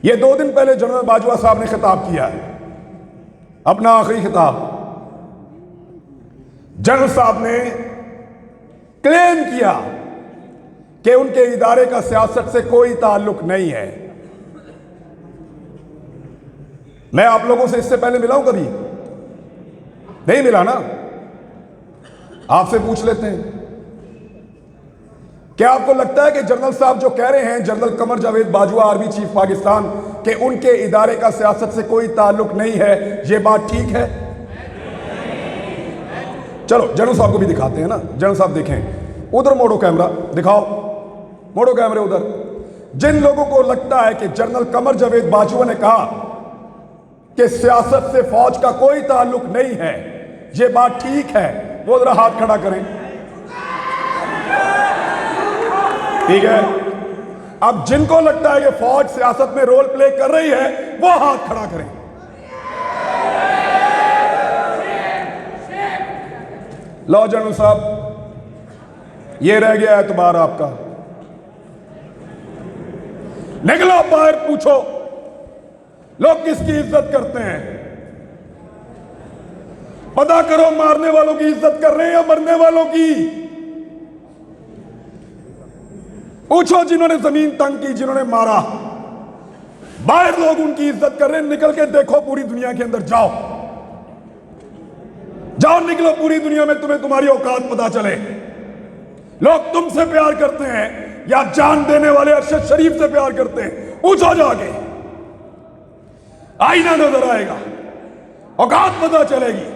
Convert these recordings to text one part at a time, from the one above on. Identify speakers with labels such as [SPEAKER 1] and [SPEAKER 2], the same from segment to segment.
[SPEAKER 1] ये 2 दिन पहले जनरल बाजवा साहब ने खिताब किया है, अपना आखिरी खिताब। जनरल साहब ने क्लेम किया कि उनके इदारे का सियासत से कोई ताल्लुक नहीं है। मैं आप लोगों से इससे पहले मिला हूं कभी? नहीं मिला ना? आपसे पूछ लेते हैं, क्या आपको लगता है कि जनरल साहब जो कह रहे हैं, general Qamar Javed Bajwa army chief Pakistan, कि उनके इदारे का सियासत से कोई ताल्लुक नहीं है, यह बात ठीक है? चलो जनरल साहब को भी दिखाते हैं ना। जनरल साहब देखें, उधर मोड़ो कैमरा, दिखाओ, मोड़ो कैमरे उधर। जिन लोगों को लगता है कि जनरल कमर जावेद बाजवा ने कहा कि सियासत से फौज का कोई ताल्लुक नहीं है, यह बात ठीक है, वो जरा हाथ खड़ा करें। ठीक है। अब जिनको लगता है कि फौज सियासत में रोल प्ले कर रही है, वो हाथ खड़ा करें। लो जनरल साहब, ये रह गया एतबार आपका। निकलो बाहर, पूछो लोग किसकी इज्जत करते हैं, पता करो मारने वालों की इज्जत कर रहे हैं या मरने वालों की। पूछो जिन्होंने जमीन तंग की, जिन्होंने मारा, बाहर लोग उनकी इज्जत कर रहे हैं। निकल के देखो पूरी दुनिया के अंदर, जाओ जाओ, निकलो पूरी दुनिया में, तुम्हें तुम्हारी औकात पता चले। लोग तुमसे प्यार करते हैं या जान देने वाले अरशद शरीफ से प्यार करते हैं, पूछो जाके, आईना नजर आएगा, औकात पता चलेगी।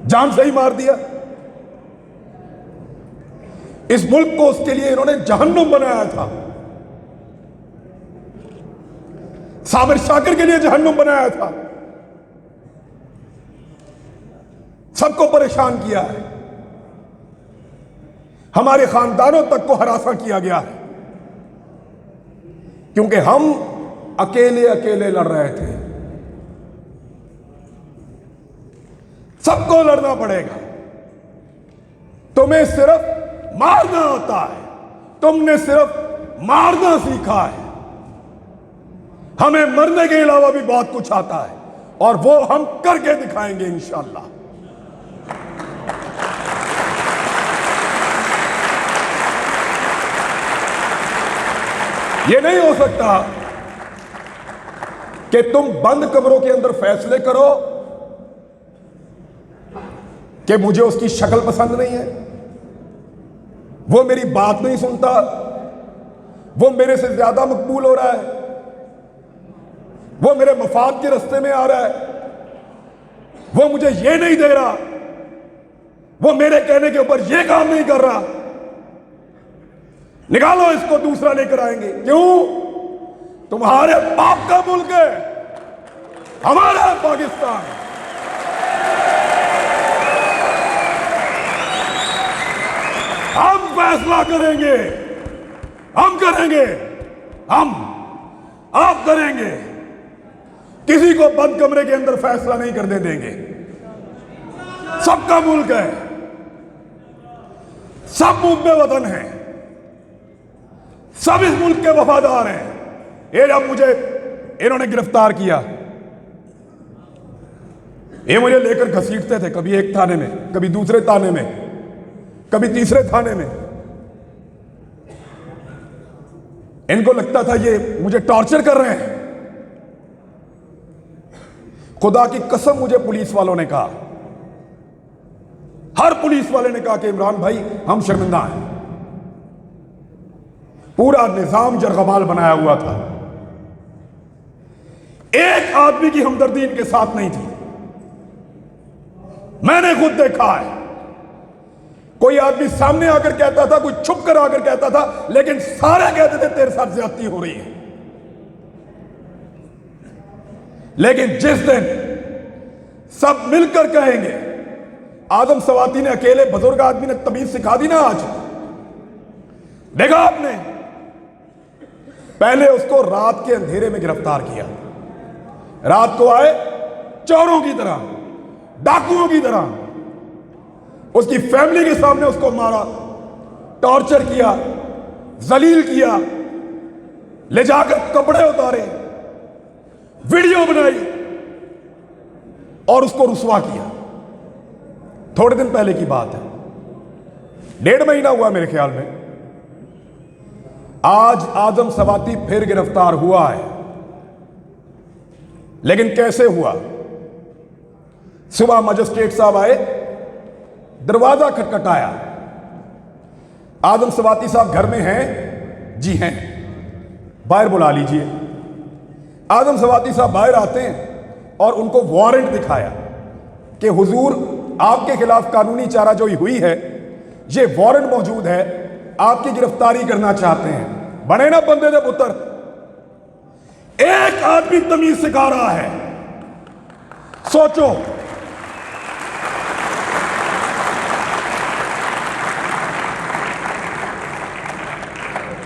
[SPEAKER 1] जान से ही मार दिया। इस मुल्क को उसके लिए इन्होंने जहन्नुम बनाया था, साबिर शाकिर के लिए जहन्नुम बनाया था, सबको परेशान किया है, हमारे खानदानों तक को हरासा किया गया है, क्योंकि हम अकेले अकेले लड़ रहे थे। सबको लड़ना पड़ेगा। तुम्हें सिर्फ मारना आता है, तुमने सिर्फ मारना सीखा है, हमें मरने के अलावा भी बहुत कुछ आता है, और वो हम करके दिखाएंगे इंशाअल्लाह। ये नहीं हो सकता कि तुम बंद कमरों के अंदर फैसले करो कि मुझे उसकी शक्ल पसंद नहीं है, वो मेरी बात नहीं सुनता, वो मेरे से ज्यादा मकबूल हो रहा है, वो मेरे मफाद के रास्ते में आ रहा है, वो मुझे ये नहीं दे रहा, वो मेरे कहने के ऊपर ये काम नहीं कर रहा, निकालो इसको, दूसरा लेकर आएंगे। क्यों? तुम्हारे बाप का मुल्क है, हमारा पाकिस्तान। हम फैसला करेंगे, हम करेंगे, हम आप करेंगे, किसी को बंद कमरे के अंदर फैसला नहीं करने देंगे। सबका मुल्क है, सब मुल्क वतन है, सब इस मुल्क के वफादार हैं। ये जब मुझे इन्होंने गिरफ्तार किया, ये मुझे लेकर घसीटते थे, कभी एक थाने में, कभी दूसरे थाने में, कभी तीसरे थाने में। इनको लगता था ये मुझे टॉर्चर कर रहे हैं। खुदा की कसम मुझे पुलिस वालों ने कहा, हर पुलिस वाले ने कहा कि इमरान भाई हम शर्मिंदा हैं। पूरा निजाम जरगमाल बनाया हुआ था, एक आदमी की हमदर्दी इनके साथ नहीं थी। मैंने खुद देखा है, कोई आदमी सामने आकर कहता था, कोई छुप कर आकर कहता था, लेकिन सारे कहते थे तेरे साथ ज्यादती हो रही है। लेकिन जिस दिन सब मिलकर कहेंगे, आदम सवाती ने अकेले बुजुर्ग आदमी ने तमीज सिखा दी ना। आज देखा आपने, पहले उसको रात के अंधेरे में गिरफ्तार किया, रात को आए चोरों की तरह, डाकुओं की तरह, उसकी फैमिली के सामने उसको मारा, टॉर्चर किया, जलील किया, ले जाकर कपड़े उतारे, वीडियो बनाई और उसको रुसवा किया। थोड़े दिन पहले की बात है, 1.5 महीना हुआ मेरे ख्याल में। आज आजम सवाती फिर गिरफ्तार हुआ है, लेकिन कैसे हुआ? सुबह मजिस्ट्रेट साहब आए, दरवाजा खटखटाया। आजम सवाती साहब घर में हैं? जी हैं, बाहर बुला लीजिए। आजम सवाती साहब बाहर आते हैं और उनको वारंट दिखाया कि हुजूर, आपके खिलाफ कानूनी चाराजोई हुई है, ये वारंट मौजूद है, आपकी गिरफ्तारी करना चाहते हैं। बने ना बंदे दे पुत्र। एक आदमी तमीज सिखा रहा है। सोचो,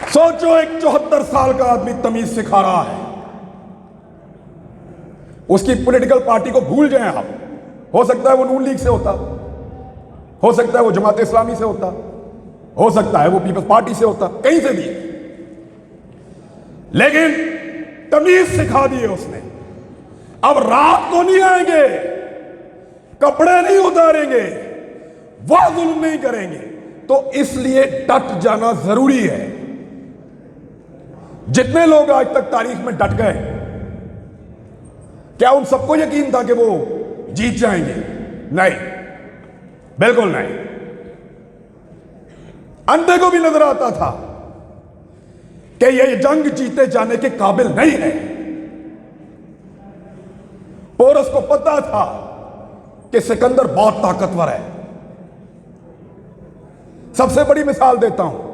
[SPEAKER 1] सोचो, एक 74 साल का आदमी तमीज सिखा रहा है। उसकी पॉलिटिकल पार्टी को भूल जाएं आप। हो सकता है वो नून लीग से होता, हो सकता है वो जमात इस्लामी से होता, हो सकता है वो पीपल्स पार्टी से होता, कहीं से भी, लेकिन तमीज सिखा दिए उसने। अब रात को नहीं आएंगे, कपड़े नहीं उतारेंगे, वह जुल्म नहीं करेंगे। तो इसलिए डट जाना जरूरी है। जितने लोग आज तक तारीख में डट गए, क्या उन सबको यकीन था कि वो जीत जाएंगे? नहीं, बिल्कुल नहीं। अंधे को भी नजर आता था कि ये जंग जीते जाने के काबिल नहीं है। पोरस को पता था कि सिकंदर बहुत ताकतवर है। सबसे बड़ी मिसाल देता हूं,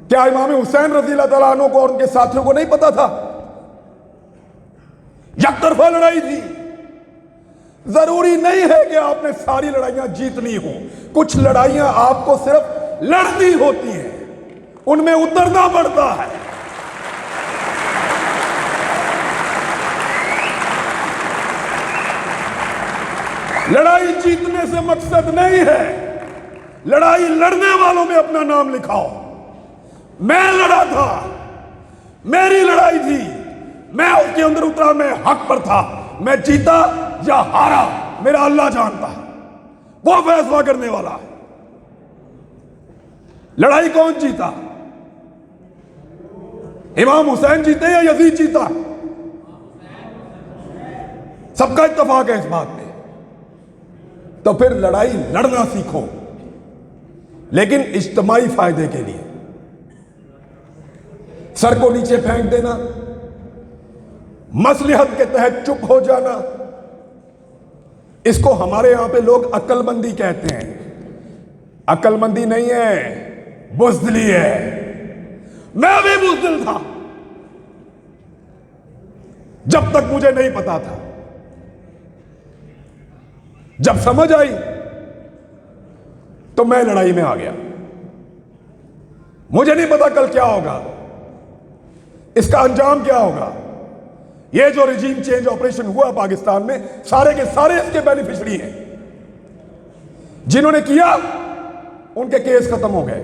[SPEAKER 1] क्या इमाम हुसैन रज़ी अल्लाह तआला अन्हु को और उनके साथियों को नहीं पता था? यकतरफा लड़ाई थी। जरूरी नहीं है कि आपने सारी लड़ाइयां जीतनी हो। कुछ लड़ाइयां आपको सिर्फ लड़नी होती हैं, उनमें उतरना पड़ता है। लड़ाई जीतने से मकसद नहीं है, लड़ाई लड़ने वालों में अपना नाम लिखाओ। मैं लड़ा था, मेरी लड़ाई थी, मैं उसके अंदर उतरा, मैं हक पर था। मैं जीता या हारा मेरा अल्लाह जानता है, वो फैसला करने वाला है। लड़ाई कौन जीता? इमाम हुसैन जीते या यजीद जीता? सबका इत्तेफाक है इस बात पे। तो फिर लड़ाई लड़ना सीखो, लेकिन इज्तिमाई फायदे के लिए। सर को नीचे फेंक देना, मसलिहत के तहत चुप हो जाना, इसको हमारे यहां पे लोग अक्लमंदी कहते हैं। अक्लमंदी नहीं है, बुज़दिली है। मैं भी बुज़दिल था जब तक मुझे नहीं पता था। जब समझ आई तो मैं लड़ाई में आ गया। मुझे नहीं पता कल क्या होगा, इसका अंजाम क्या होगा। ये जो रिजीम चेंज ऑपरेशन हुआ पाकिस्तान में, सारे के सारे इसके बेनिफिशियरी हैं। जिन्होंने किया उनके केस खत्म हो गए।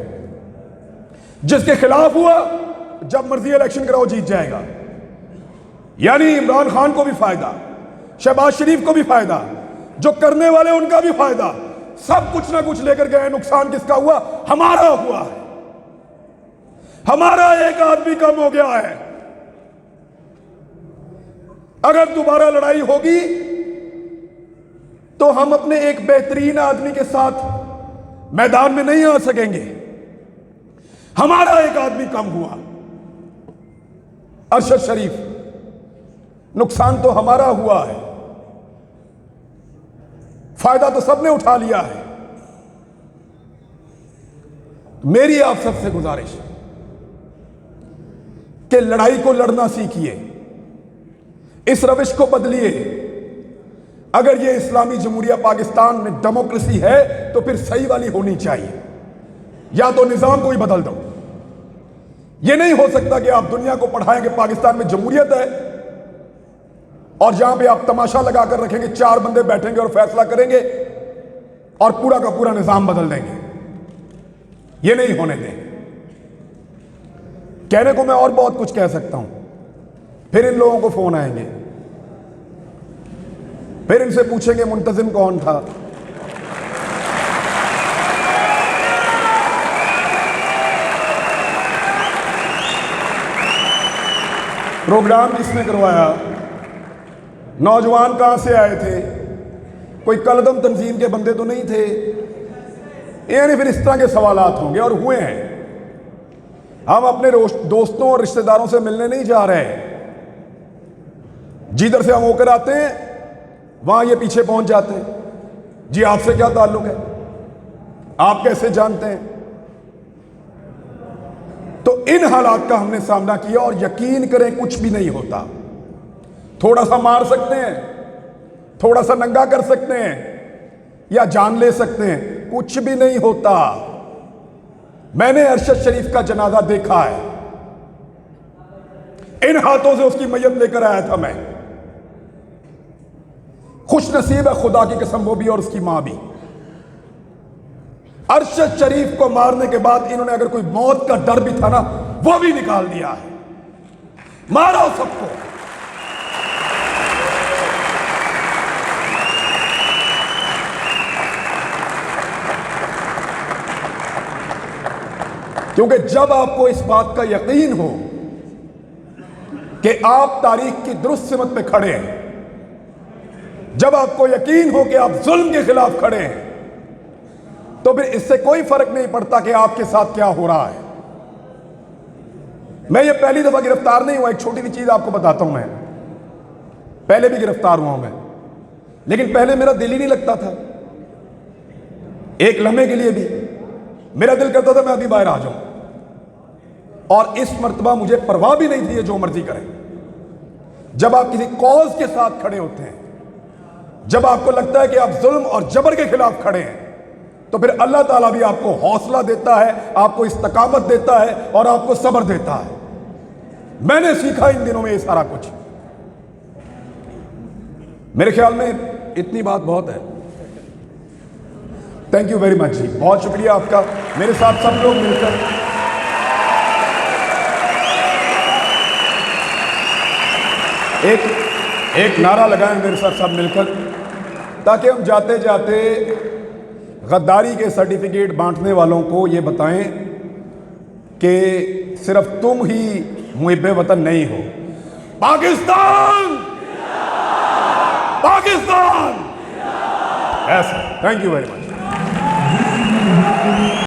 [SPEAKER 1] जिसके खिलाफ हुआ, जब मर्जी इलेक्शन कराओ जीत जाएगा। यानी इमरान खान को भी फायदा, शहबाज शरीफ को भी फायदा, जो करने वाले उनका भी फायदा। सब कुछ ना कुछ लेकर गए। नुकसान किसका हुआ? हमारा हुआ है। हमारा एक आदमी कम हो गया है। अगर दोबारा लड़ाई होगी तो हम अपने एक बेहतरीन आदमी के साथ मैदान में नहीं आ सकेंगे। हमारा एक आदमी कम हुआ, अरशद शरीफ। नुकसान तो हमारा हुआ है, फायदा तो सबने उठा लिया है। मेरी आप सबसे गुजारिश है कि लड़ाई को लड़ना सीखिए, इस रविश को बदलिए। अगर ये इस्लामी जमहूरिया पाकिस्तान में डेमोक्रेसी है तो फिर सही वाली होनी चाहिए, या तो निजाम को ही बदल दो। ये नहीं हो सकता कि आप दुनिया को पढ़ाएं कि पाकिस्तान में जमहूरियत है और जहां पे आप तमाशा लगाकर रखेंगे, 4 बंदे बैठेंगे और फैसला करेंगे और पूरा का पूरा निजाम बदल देंगे। ये नहीं होने देंगे। कहने को मैं और बहुत कुछ कह सकता हूं, फिर इन लोगों को फोन आएंगे, फिर इनसे पूछेंगे मुंतजिम कौन था। प्रोग्राम किसने करवाया, नौजवान कहां से आए थे, कोई कलदम तंजीम के बंदे तो नहीं थे। यानी फिर इस तरह के सवालात होंगे और हुए हैं। हम अपने दोस्तों और रिश्तेदारों से मिलने नहीं जा रहे, जिधर से हम होकर आते हैं वहां ये पीछे पहुंच जाते हैं। जी आपसे क्या ताल्लुक है, आप कैसे जानते हैं। तो इन हालात का हमने सामना किया और यकीन करें कुछ भी नहीं होता। थोड़ा सा मार सकते हैं, थोड़ा सा नंगा कर सकते हैं या जान ले सकते हैं, कुछ भी नहीं होता। मैंने अरशद शरीफ का जनाजा देखा है, इन हाथों से उसकी मैयत लेकर आया था मैं। खुश नसीब है खुदा की कसम वो भी और उसकी मां भी। अरशद शरीफ को मारने के बाद इन्होंने अगर कोई मौत का डर भी था ना वो भी निकाल दिया है। मारो सबको। क्योंकि जब आपको इस बात का यकीन हो कि आप तारीख की दुरुस्त सिमत पे खड़े हैं, जब आपको यकीन हो कि आप जुल्म के खिलाफ खड़े हैं, तो फिर इससे कोई फर्क नहीं पड़ता कि आपके साथ क्या हो रहा है। मैं ये पहली दफा गिरफ्तार नहीं हुआ। एक छोटी सी चीज आपको बताता हूं, मैं पहले भी गिरफ्तार हुआ हूं मैं, लेकिन पहले मेरा दिल ही नहीं लगता था। एक लम्हे के लिए भी मेरा दिल करता था मैं अभी बाहर आ जाऊं, और इस मर्तबा मुझे परवाह भी नहीं थी जो मर्जी करें। जब आप किसी कॉज के साथ खड़े होते हैं, जब आपको लगता है कि आप जुल्म और जबर के खिलाफ खड़े हैं, तो फिर अल्लाह ताला भी आपको हौसला देता है, आपको इस्तकामत देता है और आपको सब्र देता है। मैंने सीखा इन दिनों में ये सारा कुछ। मेरे ख्याल में इतनी बात बहुत है। थैंक यू वेरी मच जी, बहुत शुक्रिया आपका। मेरे साथ सब लोग मिलकर एक नारा लगाएं मेरे साथ सब मिलकर, ताकि हम जाते जाते गद्दारी के सर्टिफिकेट बांटने वालों को ये बताएं कि सिर्फ तुम ही मुहिब्बे वतन नहीं हो। पाकिस्तान पाकिस्तान ऐसा। Thank you very much.